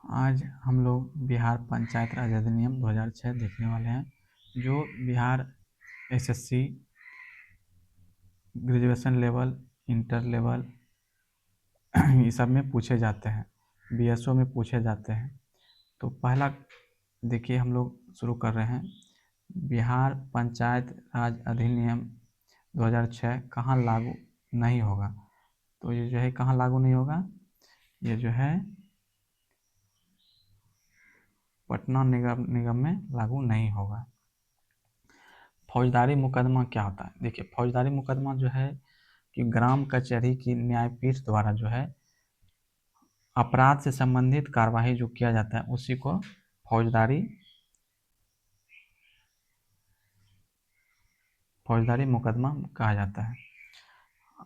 आज हम लोग बिहार पंचायत राज अधिनियम 2006 देखने वाले हैं, जो Bihar SSC graduation level, inter level ये सब में पूछे जाते हैं, बीएसओ में पूछे जाते हैं। तो पहला देखिए हम लोग शुरू कर रहे हैं। बिहार पंचायत राज अधिनियम 2006 कहाँ लागू नहीं होगा? तो ये जो है कहाँ लागू नहीं होगा? ये जो है पटना निगम में लागू नहीं होगा। फौजदारी मुकदमा क्या होता है? देखिए, फौजदारी मुकदमा जो है कि ग्राम कचहरी की न्यायपीठ द्वारा जो है अपराध से संबंधित कार्यवाही जो किया जाता है उसी को फौजदारी मुकदमा कहा जाता है।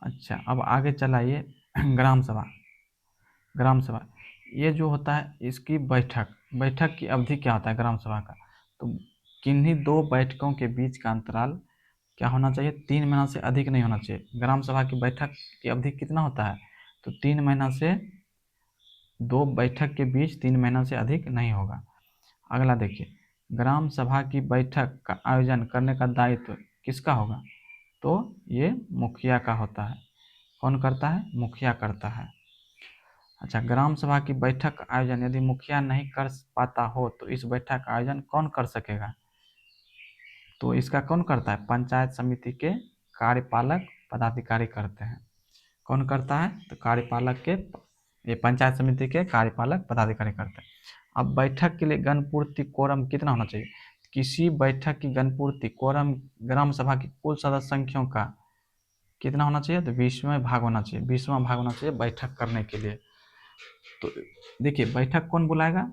अच्छा, अब आगे चलाइए। ग्राम सभा। ग्राम सभा ये जो होता है इसकी बैठक की अवधि क्या होता है ग्राम सभा का? तो किन्हीं दो बैठकों के बीच का अंतराल क्या होना चाहिए? 3 महीना से अधिक नहीं होना चाहिए। ग्राम सभा की बैठक की अवधि कितना होता है? तो 3 महीना से, दो बैठक के बीच 3 महीना से अधिक नहीं होगा। अगला देखिए, ग्राम सभा की बैठक का आयोजन करने का दायित्व किसका होगा? तो ये मुखिया का होता है। कौन करता है? मुखिया करता है। अच्छा, ग्राम सभा की बैठक का आयोजन यदि मुखिया नहीं कर पाता हो तो इस बैठक का आयोजन कौन कर सकेगा? तो इसका कौन करता है? पंचायत समिति के कार्यपालक पदाधिकारी करते हैं। कौन करता है? तो ये पंचायत समिति के कार्यपालक पदाधिकारी करते हैं। अब बैठक के लिए गणपूर्ति कोरम कितना होना चाहिए? किसी बैठक की गणपूर्ति कोरम ग्राम सभा की कुल सदस्य संख्याओं का कितना होना चाहिए? तो 20वां भाग होना चाहिए। 20वां भाग होना चाहिए बैठक करने के लिए। तो देखिए, बैठक कौन बुलाएगा?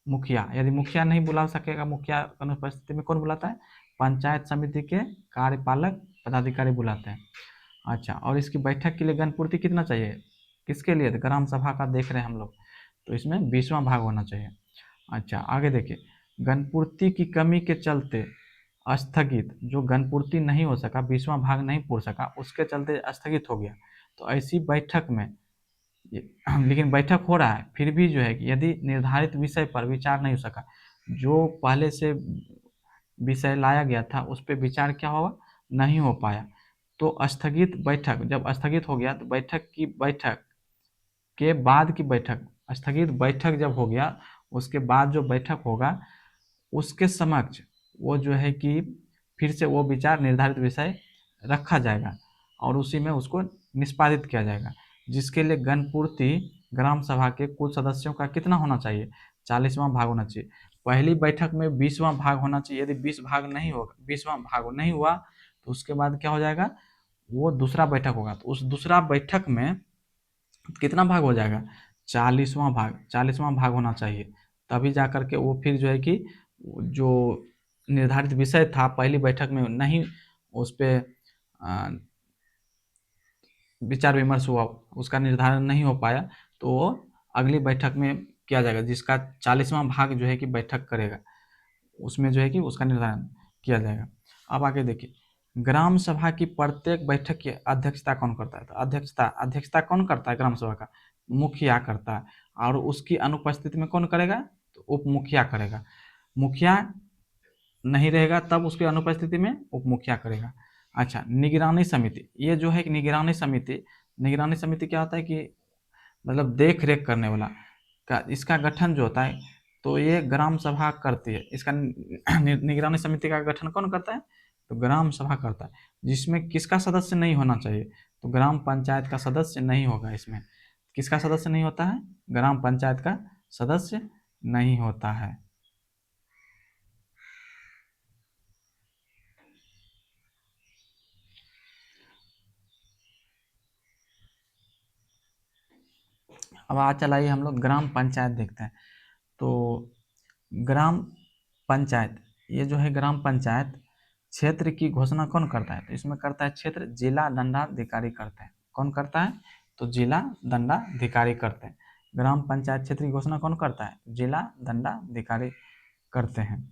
मुखिया। यदि मुखिया नहीं बुला सकेगा, मुखिया की अनुपस्थिति में कौन बुलाता है? पंचायत समिति के कार्यपालक पदाधिकारी बुलाते हैं। अच्छा, और इसकी बैठक के लिए गणपूर्ति कितना चाहिए? किसके लिए? तो ग्राम सभा का देख रहे हैं हम लोग, तो इसमें 20वां भाग होना चाहिए। अच्छा, आगे देखिए, गणपूर्ति की कमी के चलते स्थगित, जो गणपूर्ति नहीं हो सका, 20वां भाग नहीं पूर सका, उसके चलते स्थगित हो गया, तो ऐसी बैठक में लेकिन बैठक हो रहा है फिर भी जो है कि यदि निर्धारित विषय पर विचार नहीं हो सका, जो पहले से विषय लाया गया था उस पर विचार क्या हुआ? नहीं हो पाया, तो स्थगित बैठक जब स्थगित हो गया तो बैठक के बाद की बैठक, स्थगित बैठक जब हो गया उसके बाद जो बैठक होगा उसके समक्ष वो जो है कि फिर से वो विचार निर्धारित विषय रखा जाएगा और उसी में उसको निष्पादित किया जाएगा, जिसके लिए गणपूर्ति ग्राम सभा के कुल सदस्यों का कितना होना चाहिए? 40वां भाग होना चाहिए। पहली बैठक में 20वां भाग होना चाहिए। यदि 20वां भाग नहीं हुआ तो उसके बाद क्या हो जाएगा? वो दूसरा बैठक होगा, तो उस दूसरा बैठक में कितना भाग हो जाएगा? 40वां भाग होना चाहिए। तभी जा करके वो फिर जो है कि जो निर्धारित विषय था पहली बैठक में नहीं, उस पे विचार विमर्श हुआ, उसका निर्धारण नहीं हो पाया, तो वो अगली बैठक में किया जाएगा, जिसका 40वां भाग जो है कि बैठक करेगा, उसमें जो है कि उसका निर्धारण किया जाएगा। अब आगे देखिए, ग्राम सभा की प्रत्येक बैठक की अध्यक्षता कौन करता है? तो अध्यक्षता कौन करता है ग्राम सभा का? मुखिया करता है। और उसकी अनुपस्थिति में कौन करेगा? तो उप मुखिया करेगा। मुखिया नहीं रहेगा तब उसकी अनुपस्थिति में उप मुखिया करेगा। अच्छा, निगरानी समिति, ये जो है कि निगरानी समिति क्या होता है कि मतलब देख रेख करने वाला का इसका गठन जो होता है, तो ये ग्राम सभा करती है। इसका निगरानी समिति का गठन कौन करता है? तो ग्राम सभा करता है, जिसमें किसका सदस्य नहीं होना चाहिए? तो ग्राम पंचायत का सदस्य नहीं होगा इसमें। किसका सदस्य नहीं होता है? ग्राम पंचायत का सदस्य नहीं होता है। अब आज चलाइए हम लोग ग्राम पंचायत देखते हैं। तो ग्राम पंचायत, ये जो है ग्राम पंचायत क्षेत्र की घोषणा कौन करता है? तो इसमें करता है क्षेत्र जिला दंडाधिकारी करते हैं। कौन करता है? तो जिला दंडाधिकारी करते हैं। ग्राम पंचायत क्षेत्र की घोषणा कौन करता है? जिला दंडाधिकारी करते हैं।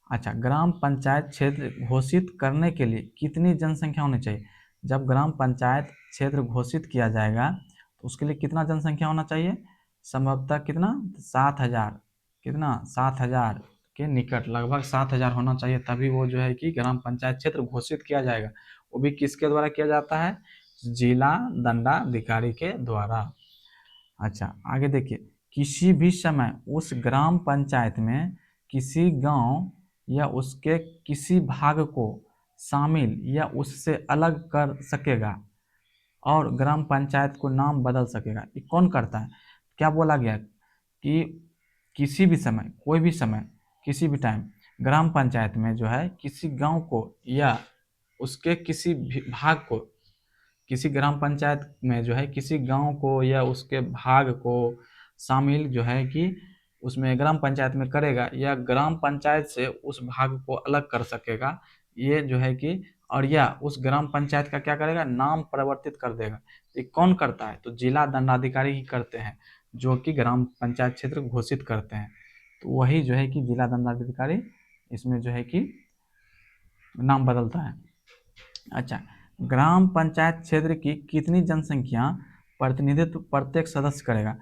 अच्छा, ग्राम पंचायत क्षेत्र घोषित करने के लिए कितनी जनसंख्या होनी चाहिए? जब ग्राम पंचायत क्षेत्र घोषित किया जाएगा तो उसके लिए कितना जनसंख्या होना चाहिए? संभवतः कितना 7,000, कितना 7,000 के निकट, लगभग 7,000 होना चाहिए, तभी वो जो है कि ग्राम पंचायत क्षेत्र घोषित किया जाएगा। वो भी किसके द्वारा किया जाता है? जिला दंडाधिकारी के द्वारा। अच्छा आगे देखिए, किसी भी समय उस ग्राम पंचायत में किसी गांव या उसके किसी भाग को शामिल या उससे अलग कर सकेगा और ग्राम पंचायत को नाम बदल सकेगा। ये कौन करता है? क्या बोला गया कि किसी भी समय, कोई भी समय, किसी भी टाइम ग्राम पंचायत में जो है किसी गांव को या उसके किसी भाग को, किसी ग्राम पंचायत में जो है किसी गांव को या उसके भाग को शामिल जो है कि उसमें ग्राम पंचायत में करेगा या ग्राम पंचायत से उस भाग को अलग कर सकेगा, ये जो है कि, और या उस ग्राम पंचायत का क्या करेगा? नाम परिवर्तित कर देगा। ये कौन करता है? तो जिला दंडाधिकारी ही करते हैं, जो कि ग्राम पंचायत क्षेत्र घोषित करते हैं। तो वही जो है कि जिला दंडाधिकारी इसमें जो है कि नाम बदलता है। अच्छा, ग्राम पंचायत क्षेत्र की कितनी जनसंख्या प्रतिनिधित्व प्रत्येक सदस्य करेगा?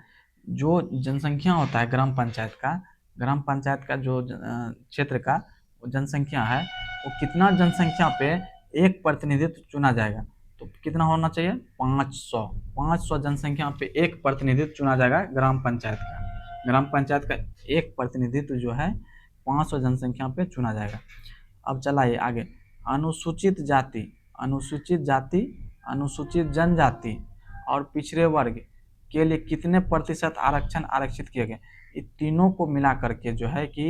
जो जनसंख्या होता है ग्राम पंचायत का, ग्राम पंचायत का जो क्षेत्र का जनसंख्या है, वो कितना जनसंख्या पे एक प्रतिनिधित्व चुना जाएगा? तो कितना होना चाहिए? 500। 500 जनसंख्या पे एक प्रतिनिधित्व चुना जाएगा ग्राम पंचायत का। ग्राम पंचायत का एक प्रतिनिधित्व जो है 500 जनसंख्या पे चुना जाएगा। अब चलाइए आगे, अनुसूचित जाति, अनुसूचित जाति, अनुसूचित जनजाति और पिछड़े वर्ग के लिए कितने प्रतिशत आरक्षण आरक्षित किए गए? ये तीनों को मिला करके जो है कि,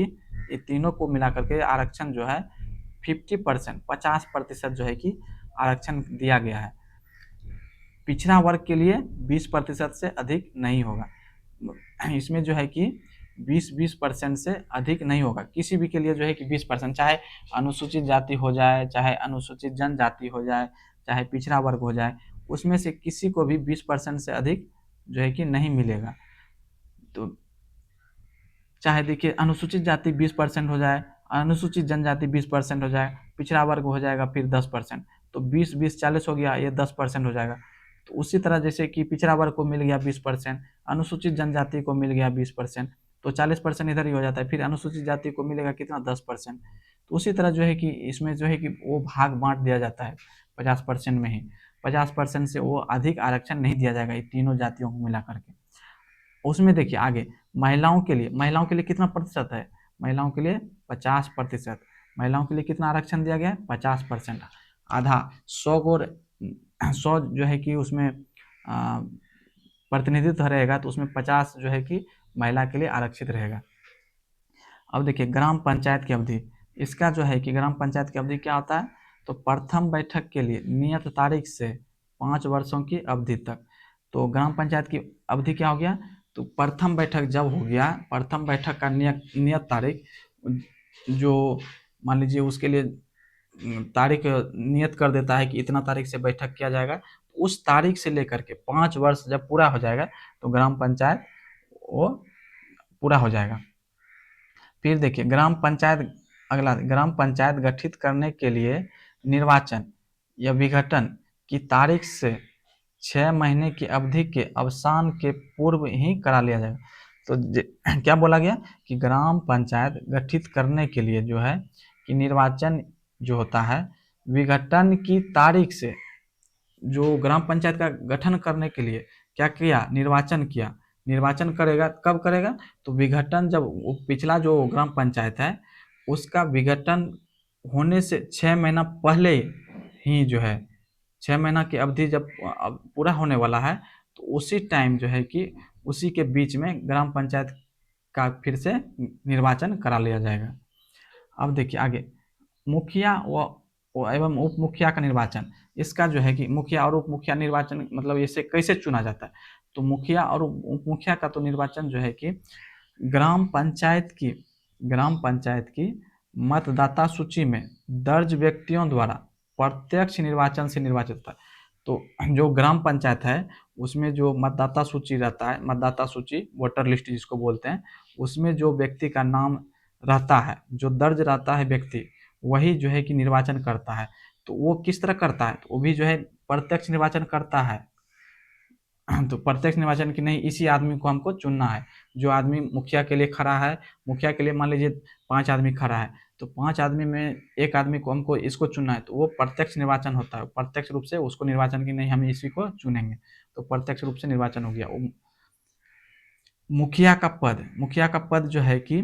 ये तीनों को मिला करके आरक्षण जो है 50%, 50% जो है कि आरक्षण दिया गया है। पिछड़ा वर्ग के लिए 20% से अधिक नहीं होगा। इसमें जो है कि 20% से अधिक नहीं होगा किसी भी के लिए, जो है कि 20%, चाहे अनुसूचित जाति हो जाए, चाहे अनुसूचित जनजाति हो जाए, चाहे पिछड़ा वर्ग हो जाए, उसमें से किसी को भी 20% से अधिक जो है कि नहीं मिलेगा। तो चाहे देखिए अनुसूचित जाति 20% हो जाए, अनुसूचित जनजाति 20% हो जाए, पिछड़ा वर्ग हो जाएगा फिर 10%, तो 20-20-40 हो गया, ये 10% हो जाएगा। तो उसी तरह जैसे कि पिछड़ा वर्ग को मिल गया 20%, अनुसूचित जनजाति को मिल गया 20%, तो 40% इधर ही हो जाता है। फिर अनुसूचित जाति को मिलेगा कितना? 10%। तो उसी तरह जो है कि इसमें जो है कि वो भाग बांट दिया जाता है 50% में ही। 50% से वो अधिक आरक्षण नहीं दिया जाएगा ये तीनों जातियों को मिला करके। उसमें देखिए आगे, महिलाओं के लिए, महिलाओं के लिए कितना प्रतिशत है? महिलाओं के लिए 50%। महिलाओं के लिए कितना आरक्षण दिया गया है? 50%। आधा 100 जो है कि उसमें प्रतिनिधित्व रहेगा, तो उसमें 50 जो है कि महिला के लिए आरक्षित रहेगा। अब देखिए ग्राम पंचायत की अवधि, इसका जो है कि ग्राम पंचायत की अवधि क्या होता है? तो प्रथम बैठक के लिए नियत तारीख से 5 वर्षों की अवधि तक। तो ग्राम पंचायत की अवधि क्या हो गया? तो प्रथम बैठक जब हो गया, प्रथम बैठक का नियत तारीख जो मान लीजिए उसके लिए तारीख नियत कर देता है कि इतना तारीख से बैठक किया जाएगा, उस तारीख से लेकर के 5 वर्ष जब पूरा हो जाएगा तो ग्राम पंचायत वो पूरा हो जाएगा। फिर देखिए ग्राम पंचायत, अगला, ग्राम पंचायत गठित करने के लिए निर्वाचन या विघटन की तारीख से 6 महीने की अवधि के अवसान के पूर्व ही करा लिया जाएगा। तो क्या बोला गया कि ग्राम पंचायत गठित करने के लिए जो है कि निर्वाचन जो होता है, विघटन की तारीख से, जो ग्राम पंचायत का गठन करने के लिए क्या किया? निर्वाचन किया। निर्वाचन करेगा, कब करेगा? तो विघटन जब वो पिछला जो ग्राम पंचायत है उसका विघटन होने से 6 महीना पहले ही जो है, 6 महीना की अवधि जब पूरा होने वाला है, तो उसी टाइम जो है कि उसी के बीच में ग्राम पंचायत का फिर से निर्वाचन करा लिया जाएगा। अब देखिए आगे, मुखिया व एवं उप मुखिया का निर्वाचन, इसका जो है कि मुखिया और उप मुखिया निर्वाचन मतलब इसे कैसे चुना जाता है? तो मुखिया और उप मुखिया का तो निर्वाचन जो है कि ग्राम पंचायत की, ग्राम पंचायत की मतदाता सूची में दर्ज व्यक्तियों द्वारा प्रत्यक्ष निर्वाचन से निर्वाचित होता है। तो जो ग्राम पंचायत है उसमें जो मतदाता सूची रहता है, मतदाता सूची वोटर लिस्ट जिसको बोलते हैं, उसमें जो व्यक्ति का नाम रहता है, जो दर्ज रहता है व्यक्ति, वही जो है कि निर्वाचन करता है। तो वो किस तरह करता है? तो वो भी जो है प्रत्यक्ष निर्वाचन करता है। तो प्रत्यक्ष निर्वाचन की नहीं, इसी आदमी को हमको चुनना है। जो आदमी मुखिया के लिए खड़ा है, मुखिया के लिए मान लीजिए 5 आदमी खड़ा है, तो 5 आदमी में एक आदमी को हमको इसको चुनना है, तो वो प्रत्यक्ष निर्वाचन होता है। प्रत्यक्ष रूप से उसको निर्वाचन की नहीं, हम इसी को चुनेंगे, तो प्रत्यक्ष रूप से निर्वाचन हो गया। मुखिया का पद जो है कि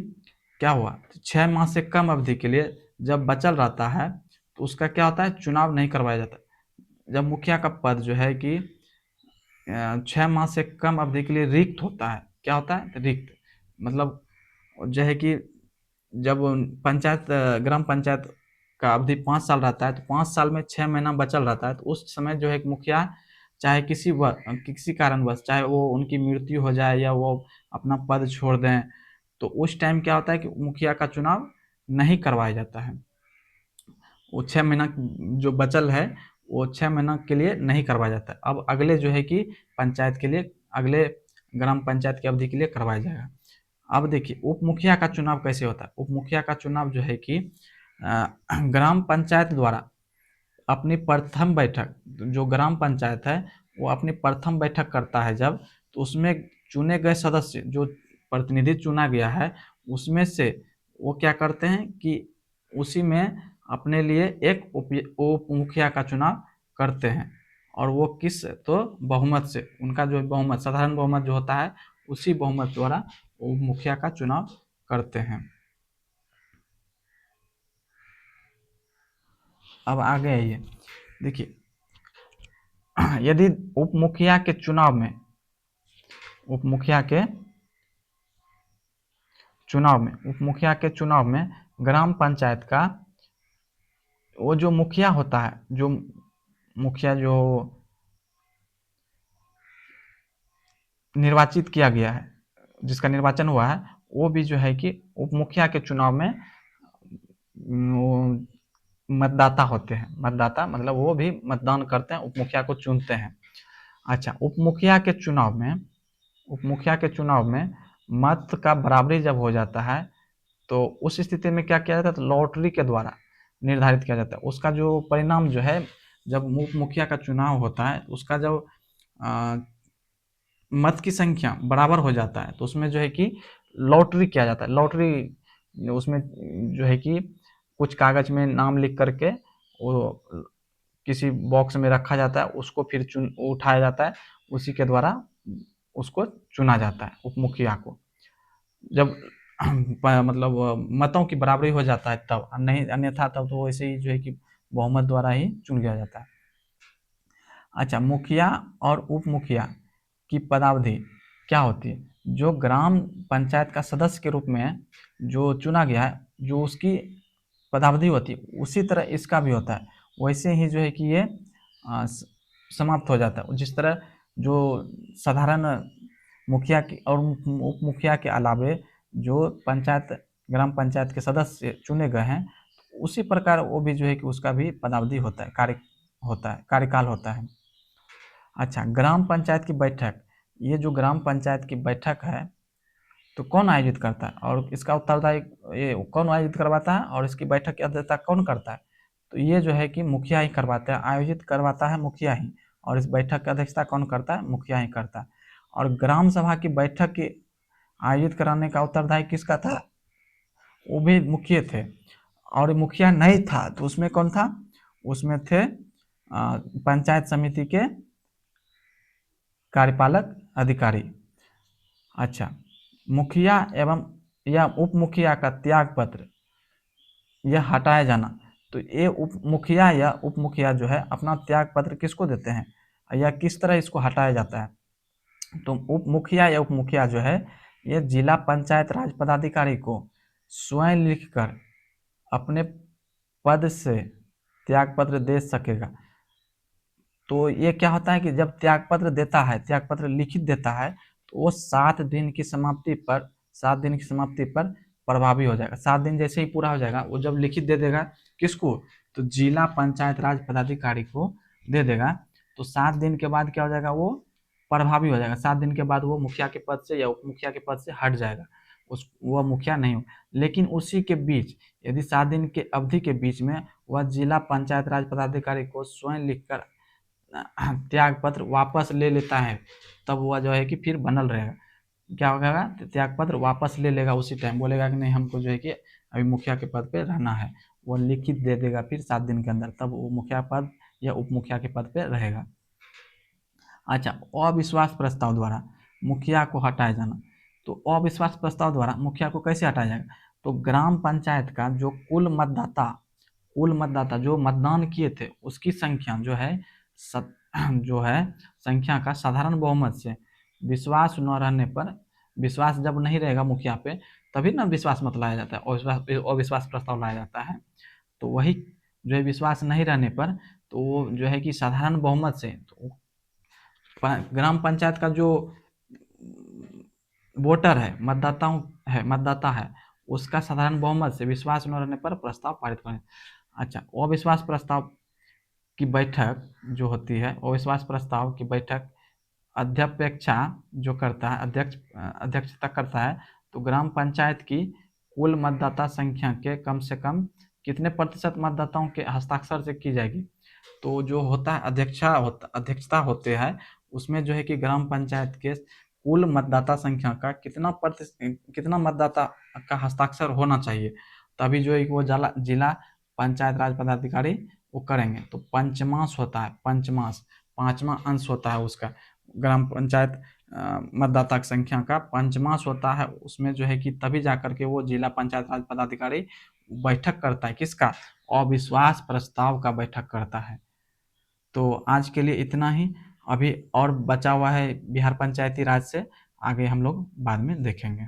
क्या हुआ, 6 माह से कम अवधि के लिए जब बचल रहता है तो उसका क्या होता है, चुनाव नहीं करवाया जाता। जब मुखिया का पद जो है कि 6 माह से कम अवधि के लिए रिक्त होता है, क्या होता है, रिक्त, मतलब जो है कि जब पंचायत ग्राम पंचायत का अवधि 5 साल रहता है, तो 5 साल में 6 महीना बचल रहता है, तो उस समय जो है कि मुखिया चाहे किसी कारणवश, चाहे वो उनकी मृत्यु हो जाए या वो अपना पद छोड़ दें, तो उस टाइम क्या होता है कि मुखिया का चुनाव नहीं करवाया जाता है। वो 6 महीना जो बचल है, वो 6 महीना के लिए नहीं करवाया जाता है। अब अगले जो है कि पंचायत के लिए, अगले ग्राम पंचायत की अवधि के लिए करवाया जाएगा। अब देखिए उप मुखिया का चुनाव कैसे होता है। उप मुखिया का चुनाव जो है कि ग्राम पंचायत द्वारा अपनी प्रथम बैठक, जो ग्राम पंचायत है वो अपनी प्रथम बैठक करता है जब, तो उसमें चुने गए सदस्य, जो प्रतिनिधि चुना गया है, उसमें से वो क्या करते हैं कि उसी में अपने लिए एक उप मुखिया का चुनाव करते हैं। और वो किस, तो बहुमत से, उनका जो बहुमत, साधारण बहुमत जो होता है, उसी बहुमत द्वारा उप मुखिया का चुनाव करते हैं। अब आगे आइए, देखिए यदि उप मुखिया के चुनाव में, उप मुखिया के चुनाव में, उप मुखिया के चुनाव में ग्राम पंचायत का वो जो मुखिया होता है, जो मुखिया जो निर्वाचित किया गया है, जिसका निर्वाचन हुआ है, वो भी जो है कि उप मुखिया के चुनाव में वो मतदाता होते हैं। मतदाता मतलब वो भी मतदान करते हैं, उप मुखिया को चुनते हैं। अच्छा, उप मुखिया के चुनाव में, उप मुखिया के चुनाव में मत का बराबरी जब हो जाता है, तो उस स्थिति में क्या किया जाता है, तो लॉटरी के द्वारा निर्धारित किया जाता है। उसका जो परिणाम जो है, जब उप मुखिया का चुनाव होता है, उसका जब मत की संख्या बराबर हो जाता है, तो उसमें जो है कि लॉटरी किया जाता है। लॉटरी उसमें जो है कि कुछ कागज में नाम लिख करके वो किसी बॉक्स में रखा जाता है, उसको फिर उठाया जाता है, उसी के द्वारा उसको चुना जाता है उप मुखिया को। जब मतलब मतों की बराबरी हो जाता है तब, नहीं अन्यथा तब तो वैसे ही जो है कि बहुमत द्वारा ही चुन लिया जाता है। अच्छा, मुखिया और उप मुखिया की पदावधि क्या होती है। जो ग्राम पंचायत का सदस्य के रूप में जो चुना गया है, जो उसकी पदावधि होती है, उसी तरह इसका भी होता है। वैसे ही जो है कि ये समाप्त हो जाता है। जिस तरह जो साधारण मुखिया की और उप मुखिया के अलावे जो पंचायत, ग्राम पंचायत के सदस्य चुने गए हैं, उसी प्रकार वो भी जो है कि उसका भी पदावधि होता है, कार्यकाल होता है। अच्छा, ग्राम पंचायत की बैठक, ये जो ग्राम पंचायत की बैठक है, तो कौन आयोजित करता है और इसका उत्तरदायी, ये कौन आयोजित करवाता है और इसकी बैठक की अध्यक्षता कौन करता है, तो ये जो है कि मुखिया ही करवाता है, आयोजित करवाता है मुखिया ही, और इस बैठक की अध्यक्षता कौन करता है, मुखिया ही करता है। और ग्राम सभा की बैठक की आयोजित कराने का उत्तरदायी किसका था, वो भी मुखिया थे। और मुखिया नहीं था तो उसमें कौन था, उसमें थे पंचायत समिति के कार्यपालक अधिकारी। अच्छा, मुखिया एवं या उप मुखिया का त्याग पत्र यह हटाया जाना, तो ये उप मुखिया या उप मुखिया जो है अपना त्याग पत्र किसको देते हैं या किस तरह इसको हटाया जाता है। तो उप मुखिया या उप मुखिया जो है, ये जिला पंचायत राज पदाधिकारी को स्वयं लिखकर अपने पद से त्याग पत्र दे सकेगा। तो ये क्या होता है कि जब त्यागपत्र देता है, त्यागपत्र लिखित देता है, तो वो 7 दिन की समाप्ति पर, 7 दिन की समाप्ति पर प्रभावी हो जाएगा। 7 दिन जैसे ही पूरा हो जाएगा, वो जब लिखित दे देगा किसको, तो जिला पंचायत राज पदाधिकारी को दे देगा, तो 7 दिन के बाद क्या हो जाएगा, वो प्रभावी हो जाएगा। 7 दिन के बाद वो मुखिया के पद से या उप मुखिया के पद से हट जाएगा, उस वह मुखिया नहीं हो। लेकिन उसी के बीच, यदि 7 दिन के अवधि के बीच में वह जिला पंचायत राज पदाधिकारी को स्वयं लिखकर त्याग पत्र वापस ले लेता है, तब वह जो है कि फिर बनल रहेगा। क्या होगा, त्याग पत्र वापस ले लेगा, उसी टाइम बोलेगा कि नहीं हमको जो है कि अभी मुखिया के पद पे रहना है, वो लिखित दे देगा फिर 7 दिन के अंदर, तब वो मुखिया पद या उप मुखिया के पद पे रहेगा। अच्छा, अविश्वास प्रस्ताव द्वारा मुखिया को हटाया जाना। तो अविश्वास प्रस्ताव द्वारा मुखिया को कैसे हटाया जाएगा, तो ग्राम पंचायत का जो कुल मतदाता जो मतदान किए थे उसकी संख्या जो है जो है संख्या का साधारण बहुमत से विश्वास न रहने पर, विश्वास जब नहीं रहेगा मुखिया पे तभी ना विश्वास मत लाया जाता है, अविश्वास प्रस्ताव लाया जाता है। तो वही जो है विश्वास नहीं रहने पर, तो वो जो है कि साधारण बहुमत से, तो ग्राम पंचायत का जो वोटर है, मतदाता है, उसका साधारण बहुमत से विश्वास न रहने पर प्रस्ताव पारित करें। अच्छा, अविश्वास प्रस्ताव की बैठक जो होती है, अविश्वास प्रस्ताव की बैठक अध्यक्षता जो करता है, अध्यक्षता करता है, तो ग्राम पंचायत की कुल मतदाता संख्या के कम से कम कितने प्रतिशत मतदाताओं के हस्ताक्षर से की जाएगी। तो जो होता है अध्यक्षता होते हैं, उसमें जो है कि ग्राम पंचायत के कुल मतदाता संख्या का कितना मतदाता का हस्ताक्षर होना चाहिए, तभी जो है कि वो जिला पंचायत राज पदाधिकारी वो करेंगे। तो पंचमांश होता है, पंचमांश 5वां अंश होता है उसका, ग्राम पंचायत मतदाता की संख्या का पंचमांश होता है, उसमें जो है कि तभी जाकर के वो जिला पंचायत राज पदाधिकारी बैठक करता है, किसका, अविश्वास प्रस्ताव का बैठक करता है। तो आज के लिए इतना ही, अभी और बचा हुआ है बिहार पंचायती राज से, आगे हम लोग बाद में देखेंगे।